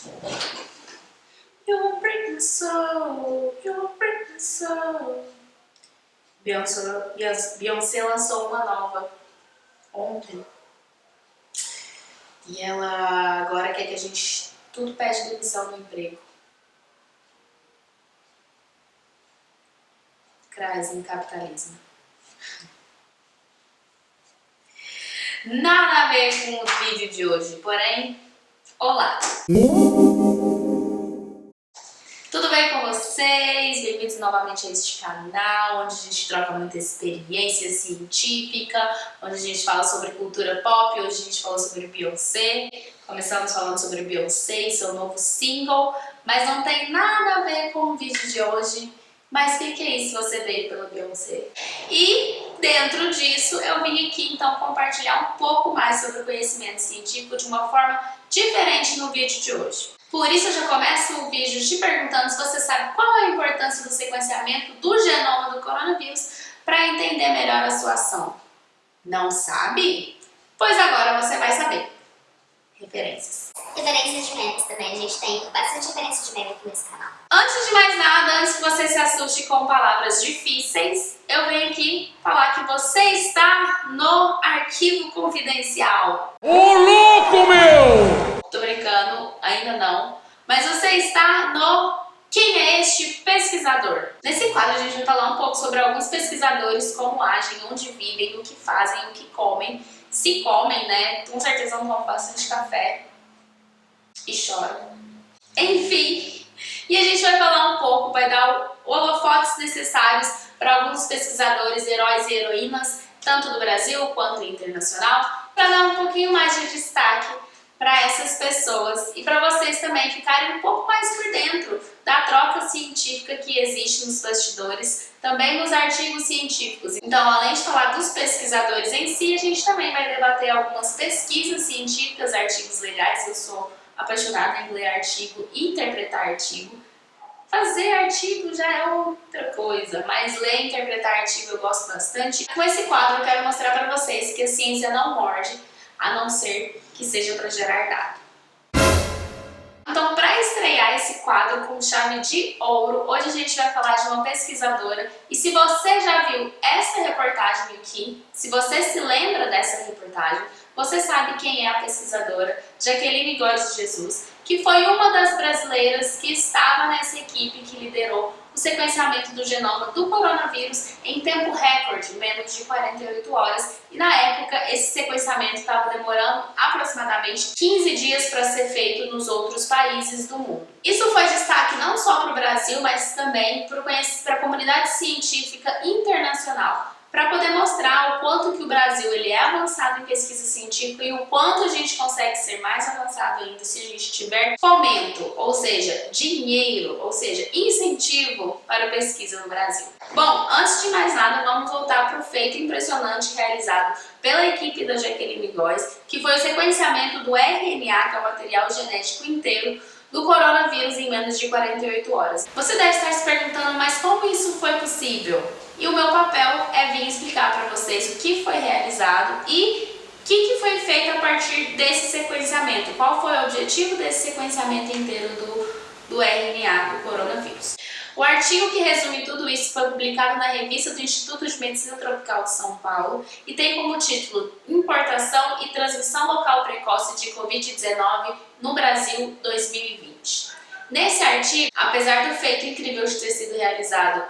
You break my soul, you break my soul. Beyoncé lançou uma nova ontem. E ela agora quer que a gente tudo pede demissão no emprego. Crise capitalismo. Nada a ver com o vídeo de hoje, porém, olá! Tudo bem com vocês? Bem-vindos novamente a este canal, onde a gente troca muita experiência científica, onde a gente fala sobre cultura pop. Hoje a gente falou sobre Beyoncé. Começamos falando sobre Beyoncé e seu novo single, mas não tem nada a ver com o vídeo de hoje. Mas o que é isso você veio pela Beyoncé? E dentro disso eu vim aqui então compartilhar um pouco mais sobre o conhecimento científico de uma forma diferente no vídeo de hoje. Por isso eu já começo o vídeo te perguntando se você sabe qual é a importância do sequenciamento do genoma do coronavírus para entender melhor a sua ação. Não sabe? Pois agora você vai saber. Referências. Referências de memes também, a gente tem bastante referência de meme aqui nesse canal. Antes de mais nada, antes que você se assuste com palavras difíceis, eu venho aqui falar que você está no arquivo confidencial. Ô louco, meu! Tô brincando, ainda não. Mas você está no Quem é este pesquisador? Nesse quadro a gente vai falar um pouco sobre alguns pesquisadores, como agem, onde vivem, o que fazem, o que comem. Se comem, né? Com certeza vão tomar bastante café e choram. Enfim, e a gente vai falar um pouco, vai dar holofotes necessários para alguns pesquisadores, heróis e heroínas, tanto do Brasil quanto internacional, para dar um pouquinho mais de destaque para essas pessoas e para vocês também ficarem um pouco mais por dentro da troca científica que existe nos bastidores, também nos artigos científicos. Então, além de falar dos pesquisadores em si, a gente também vai debater algumas pesquisas científicas, artigos legais. Eu sou apaixonada em ler artigo e interpretar artigo. Fazer artigo já é outra coisa, mas ler e interpretar artigo eu gosto bastante. Com esse quadro eu quero mostrar para vocês que a ciência não morde, a não ser que seja para gerar dado. Então, para estrear esse quadro com chave de ouro, hoje a gente vai falar de uma pesquisadora. E se você já viu essa reportagem aqui, se você se lembra dessa reportagem, você sabe quem é a pesquisadora Jaqueline Góes de Jesus, que foi uma das brasileiras que estava nessa equipe que liderou o sequenciamento do genoma do coronavírus em tempo recorde, menos de 48 horas. E na época, esse sequenciamento estava demorando aproximadamente 15 dias para ser feito nos outros países do mundo. Isso foi destaque não só para o Brasil, mas também para a comunidade científica internacional, para poder mostrar o quanto que o Brasil ele é avançado em pesquisa científica e o quanto a gente consegue ser mais avançado ainda se a gente tiver fomento, ou seja, dinheiro, ou seja, incentivo para a pesquisa no Brasil. Bom, antes de mais nada, vamos voltar para o feito impressionante realizado pela equipe da Jaqueline Góes, que foi o sequenciamento do RNA, que é o material genético inteiro, do coronavírus em menos de 48 horas. Você deve estar se perguntando, mas como isso foi possível? E o meu papel é vir explicar para vocês o que foi realizado e o que foi feito a partir desse sequenciamento. Qual foi o objetivo desse sequenciamento inteiro do RNA do coronavírus. O artigo que resume tudo isso foi publicado na revista do Instituto de Medicina Tropical de São Paulo e tem como título Importação e Transmissão Local Precoce de Covid-19 no Brasil 2020. Nesse artigo, apesar do feito incrível de ter sido realizado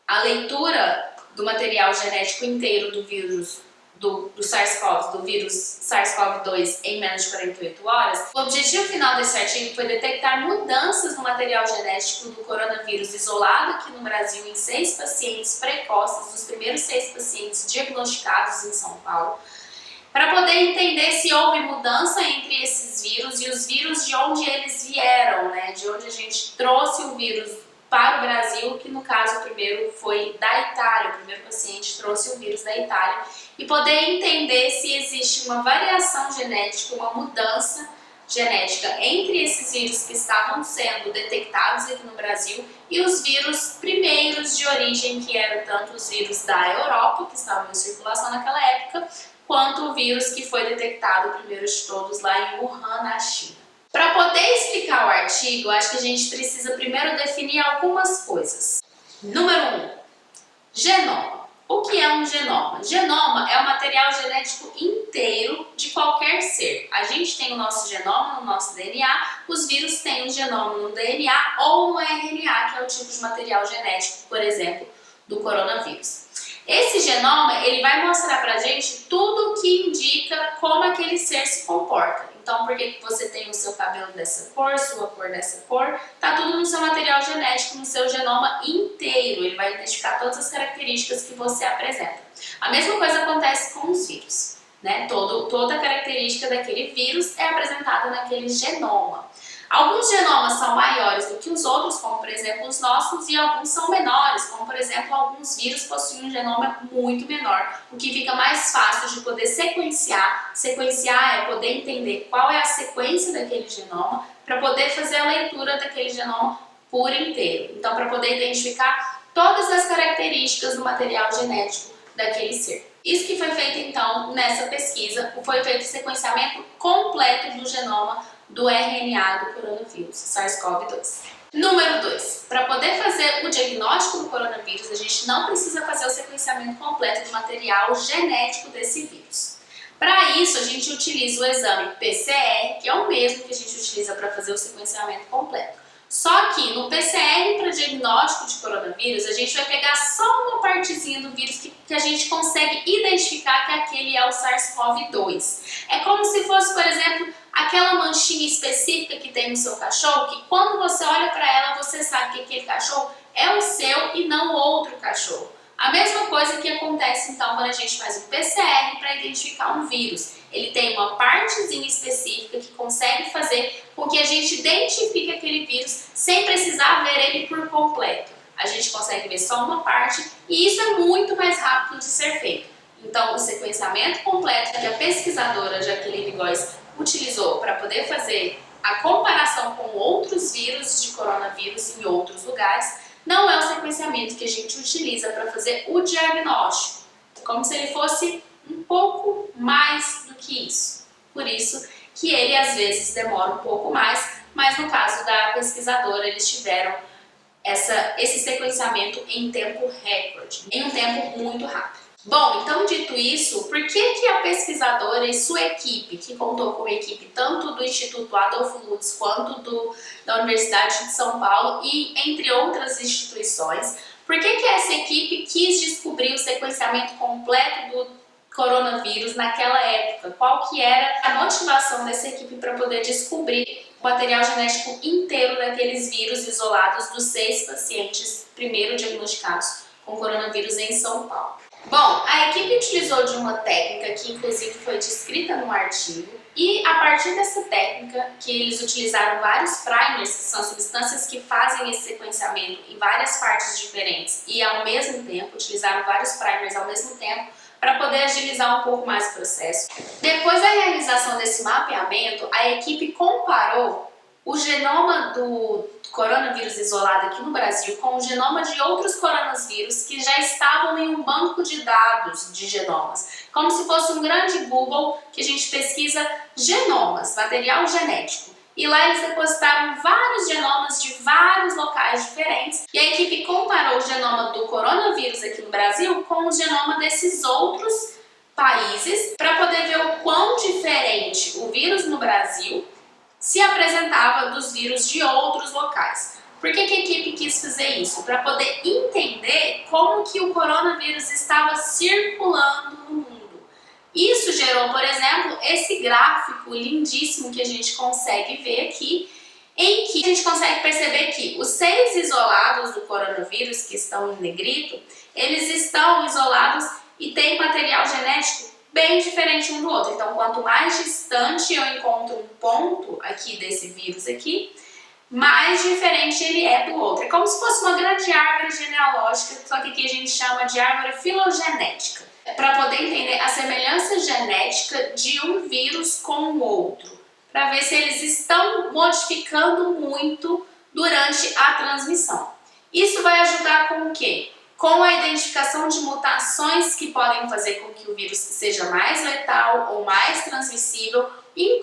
a leitura do material genético inteiro do vírus do SARS-CoV, do vírus SARS-CoV-2 em menos de 48 horas, o objetivo final desse artigo foi detectar mudanças no material genético do coronavírus isolado aqui no Brasil em 6 pacientes precoces, os primeiros 6 pacientes diagnosticados em São Paulo, para poder entender se houve mudança entre esses vírus e os vírus de onde eles vieram, né? De onde a gente trouxe o vírus para o Brasil, que no caso o primeiro foi da Itália, o primeiro paciente trouxe o vírus da Itália, e poder entender se existe uma variação genética, uma mudança genética entre esses vírus que estavam sendo detectados aqui no Brasil e os vírus primeiros de origem, que eram tanto os vírus da Europa, que estavam em circulação naquela época, quanto o vírus que foi detectado primeiro de todos lá em Wuhan, na China. Para poder explicar o artigo, acho que a gente precisa primeiro definir algumas coisas. Número 1, genoma. O que é um genoma? Genoma é o material genético inteiro de qualquer ser. A gente tem o nosso genoma no nosso DNA, os vírus têm o genoma no DNA ou no RNA, que é o tipo de material genético, por exemplo, do coronavírus. Esse genoma, ele vai mostrar pra gente tudo o que indica como aquele ser se comporta. Então, por que você tem o seu cabelo dessa cor, sua cor dessa cor, tá tudo no seu material genético, no seu genoma inteiro. Ele vai identificar todas as características que você apresenta. A mesma coisa acontece com os vírus, né? Toda característica daquele vírus é apresentada naquele genoma. Alguns genomas são maiores do que os outros, como por exemplo os nossos, e alguns são menores, como por exemplo alguns vírus possuem um genoma muito menor, o que fica mais fácil de poder sequenciar. Sequenciar é poder entender qual é a sequência daquele genoma para poder fazer a leitura daquele genoma por inteiro. Então, para poder identificar todas as características do material genético daquele ser. Isso que foi feito então nessa pesquisa, foi feito o sequenciamento completo do genoma do RNA do coronavírus, SARS-CoV-2. Número 2. Para poder fazer o diagnóstico do coronavírus, a gente não precisa fazer o sequenciamento completo do material genético desse vírus. Para isso, a gente utiliza o exame PCR, que é o mesmo que a gente utiliza para fazer o sequenciamento completo. Só que no PCR para diagnóstico de coronavírus, a gente vai pegar só uma partezinha do vírus que a gente consegue identificar que aquele é o SARS-CoV-2. É como se fosse, por exemplo, aquela manchinha específica que tem no seu cachorro, que quando você olha para ela, você sabe que aquele cachorro é o seu e não outro cachorro. A mesma coisa que acontece então quando a gente faz um PCR para identificar um vírus. Ele tem uma partezinha específica que consegue fazer com que a gente identifique aquele vírus sem precisar ver ele por completo. A gente consegue ver só uma parte e isso é muito mais rápido de ser feito. Então, o sequenciamento completo que a pesquisadora Jacqueline Góes utilizou para poder fazer a comparação com outros vírus de coronavírus em outros lugares, não é o sequenciamento que a gente utiliza para fazer o diagnóstico, como se ele fosse um pouco mais do que isso. Por isso que ele às vezes demora um pouco mais, mas no caso da pesquisadora eles tiveram esse sequenciamento em tempo recorde, em um tempo muito rápido. Bom, então dito isso, por que a pesquisadora e sua equipe, que contou com a equipe tanto do Instituto Adolfo Lutz quanto da Universidade de São Paulo e entre outras instituições, por que essa equipe quis descobrir o sequenciamento completo do coronavírus naquela época? Qual que era a motivação dessa equipe para poder descobrir o material genético inteiro daqueles vírus isolados dos 6 pacientes primeiro diagnosticados com coronavírus em São Paulo? Bom, a equipe utilizou de uma técnica que inclusive foi descrita no artigo e a partir dessa técnica que eles utilizaram vários primers, que são substâncias que fazem esse sequenciamento em várias partes diferentes e ao mesmo tempo, utilizaram vários primers ao mesmo tempo para poder agilizar um pouco mais o processo. Depois da realização desse mapeamento, a equipe comparou o genoma do coronavírus isolado aqui no Brasil com o genoma de outros coronavírus que já estavam em um banco de dados de genomas, como se fosse um grande Google que a gente pesquisa genomas, material genético. E lá eles depositaram vários genomas de vários locais diferentes e a equipe comparou o genoma do coronavírus aqui no Brasil com o genoma desses outros países para poder ver o quão diferente o vírus no Brasil se apresentava dos vírus de outros locais. Por que a equipe quis fazer isso? Para poder entender como que o coronavírus estava circulando no mundo. Isso gerou, por exemplo, esse gráfico lindíssimo que a gente consegue ver aqui, em que a gente consegue perceber que os 6 isolados do coronavírus, que estão em negrito, eles estão isolados e têm material genético bem diferente um do outro. Então, quanto mais distante eu encontro um ponto aqui desse vírus aqui, mais diferente ele é do outro. É como se fosse uma grande árvore genealógica, só que aqui a gente chama de árvore filogenética, para poder entender a semelhança genética de um vírus com o outro, para ver se eles estão modificando muito durante a transmissão. Isso vai ajudar com o quê? Com a identificação de mutações que podem fazer com que o vírus seja mais letal ou mais transmissível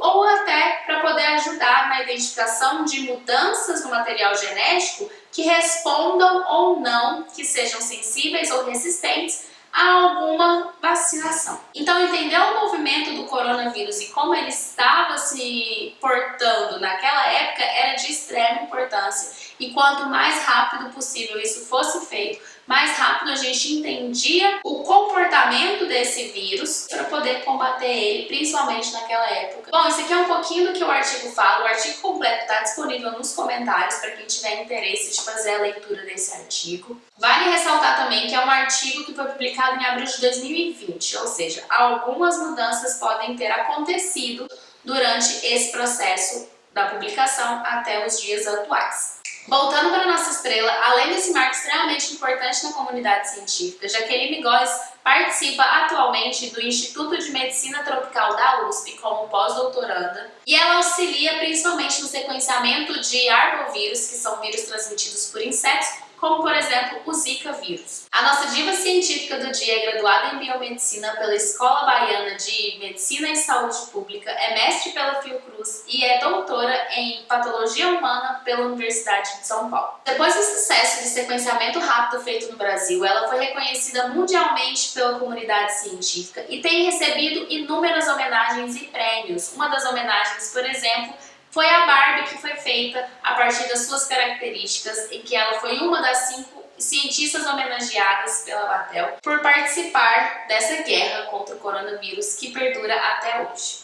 ou até para poder ajudar na identificação de mudanças no material genético que respondam ou não, que sejam sensíveis ou resistentes a alguma vacinação. Então, entender o movimento do coronavírus e como ele estava se portando naquela época era de extrema importância. E quanto mais rápido possível isso fosse feito, mais rápido a gente entendia o comportamento desse vírus para poder combater ele, principalmente naquela época. Bom, isso aqui é um pouquinho do que o artigo fala. O artigo completo está disponível nos comentários para quem tiver interesse de fazer a leitura desse artigo. Vale ressaltar também que é um artigo que foi publicado em abril de 2020, ou seja, algumas mudanças podem ter acontecido durante esse processo da publicação até os dias atuais. Voltando para a nossa estrela, além desse marco extremamente importante na comunidade científica, Jaqueline Góes participa atualmente do Instituto de Medicina Tropical da USP como pós-doutoranda e ela auxilia principalmente no sequenciamento de arbovírus, que são vírus transmitidos por insetos, como por exemplo o Zika vírus. A nossa diva científica do dia é graduada em Biomedicina pela Escola Baiana de Medicina e Saúde Pública, é mestre pela Fiocruz e é doutora em Patologia Humana pela Universidade de São Paulo. Depois do sucesso de sequenciamento rápido feito no Brasil, ela foi reconhecida mundialmente pela comunidade científica e tem recebido inúmeras homenagens e prêmios. Uma das homenagens, por exemplo, foi a Barbie, que foi feita a partir das suas características, em que ela foi uma das 5 cientistas homenageadas pela Batel por participar dessa guerra contra o coronavírus que perdura até hoje.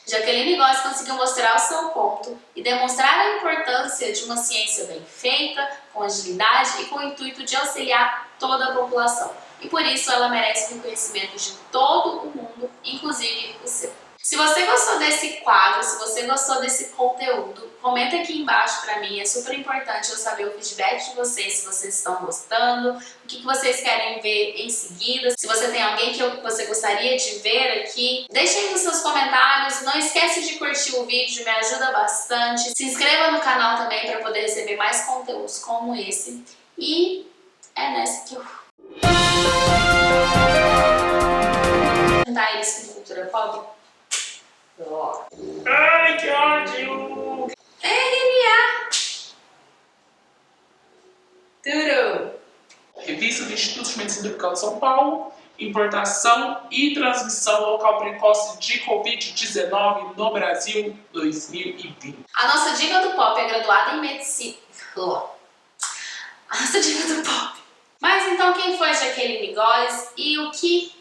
Jaqueline Góes conseguiu mostrar o seu ponto e demonstrar a importância de uma ciência bem feita, com agilidade e com o intuito de auxiliar toda a população. E por isso ela merece o reconhecimento de todo o mundo, inclusive o seu. Se você gostou desse quadro, se você gostou desse conteúdo, comenta aqui embaixo pra mim, é super importante eu saber o feedback de vocês, se vocês estão gostando, o que vocês querem ver em seguida, se você tem alguém que você gostaria de ver aqui, deixa aí nos seus comentários, não esquece de curtir o vídeo, me ajuda bastante, se inscreva no canal também para poder receber mais conteúdos como esse, e é nessa que eu vou tentar eles com cultura pop. Ai, que ódio! RNA! Tudo! Revista do Instituto de Medicina Tropical de São Paulo, importação e transmissão local precoce de Covid-19 no Brasil 2020. A nossa diva do pop é graduada em medicina. A nossa diva do pop. Mas então quem foi Jaqueline Góes e o que